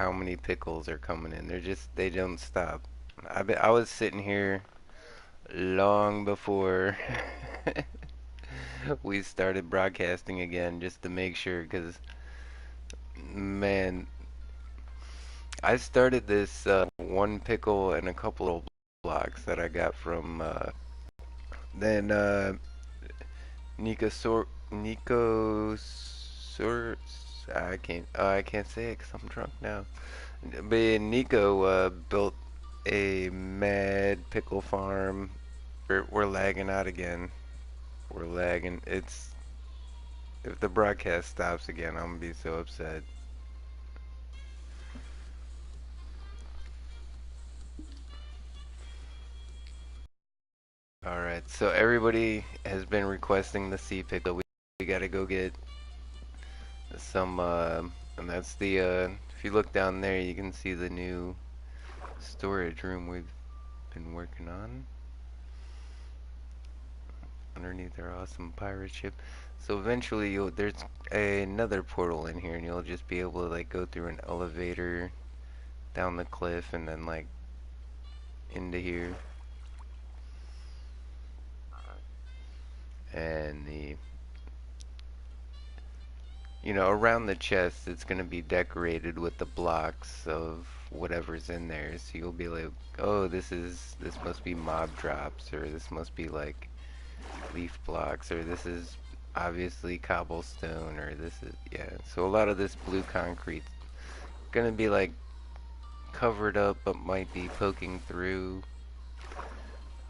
how many pickles are coming in. They don't stop. I was sitting here long before we started broadcasting again just to make sure, because man, I started this one pickle and a couple of blocks that I got from then Nico Sor I can't say it 'cause I'm drunk now. But yeah, Nico built a mad pickle farm. We're lagging out again. We're lagging. It's If the broadcast stops again, I'm gonna be so upset. All right, so everybody has been requesting the sea pickle. We gotta go get some, and that's the, if you look down there, you can see the new storage room we've been working on underneath our awesome pirate ship. So eventually there's another portal in here, and you'll just be able to like go through an elevator down the cliff and then like into here. And around the chest, it's gonna be decorated with the blocks of whatever's in there. So you'll be like, oh, this must be mob drops, or this must be like leaf blocks, or this is obviously cobblestone, or this is, yeah. So a lot of this blue concrete's gonna be like covered up, but might be poking through.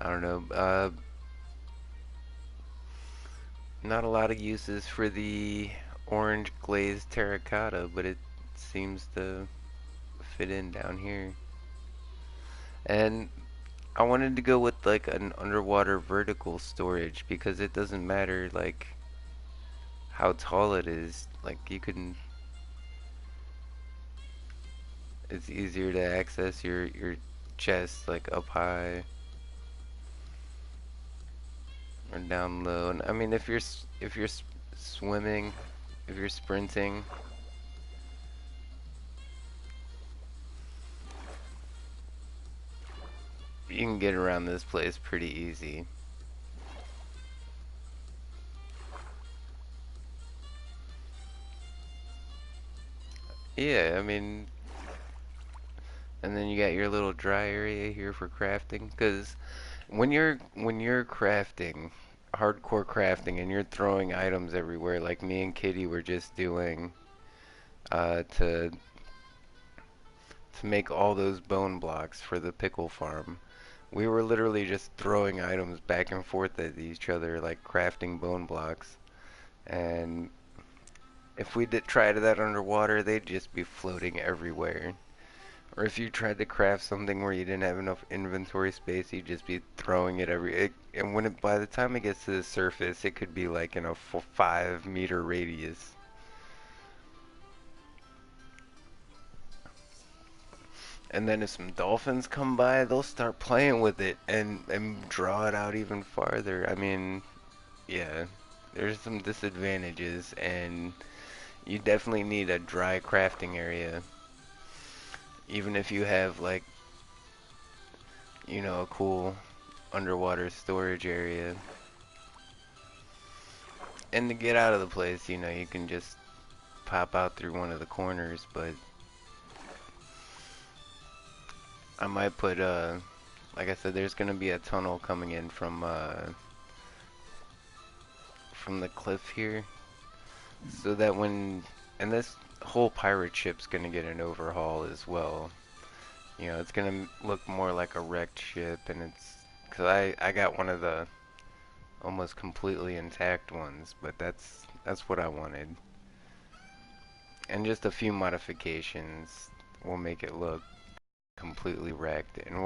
I don't know. Not a lot of uses for the orange glazed terracotta, but it seems to fit in down here. And I wanted to go with like an underwater vertical storage because it doesn't matter like how tall it is. Like you can, it's easier to access your chest like up high or down low. And I mean, if you're swimming, if you're sprinting, you can get around this place pretty easy. Yeah, I mean, and then you got your little dry area here for crafting. Because when you're crafting, hardcore crafting, and you're throwing items everywhere, like me and Kitty were just doing, to make all those bone blocks for the pickle farm. We were literally just throwing items back and forth at each other, like crafting bone blocks. And if we did try that underwater, they'd just be floating everywhere. Or if you tried to craft something where you didn't have enough inventory space, you'd just be throwing it and by the time it gets to the surface, it could be like in a 5 meter radius. And then if some dolphins come by, they'll start playing with it and draw it out even farther. I mean, yeah, there's some disadvantages, and you definitely need a dry crafting area. Even if you have like, a cool underwater storage area. And to get out of the place, you can just pop out through one of the corners, but I might put like I said, there's gonna be a tunnel coming in from the cliff here, so that and this whole pirate ship's gonna get an overhaul as well. It's gonna look more like a wrecked ship, and cause I got one of the almost completely intact ones, but that's what I wanted. And just a few modifications will make it look completely wrecked. And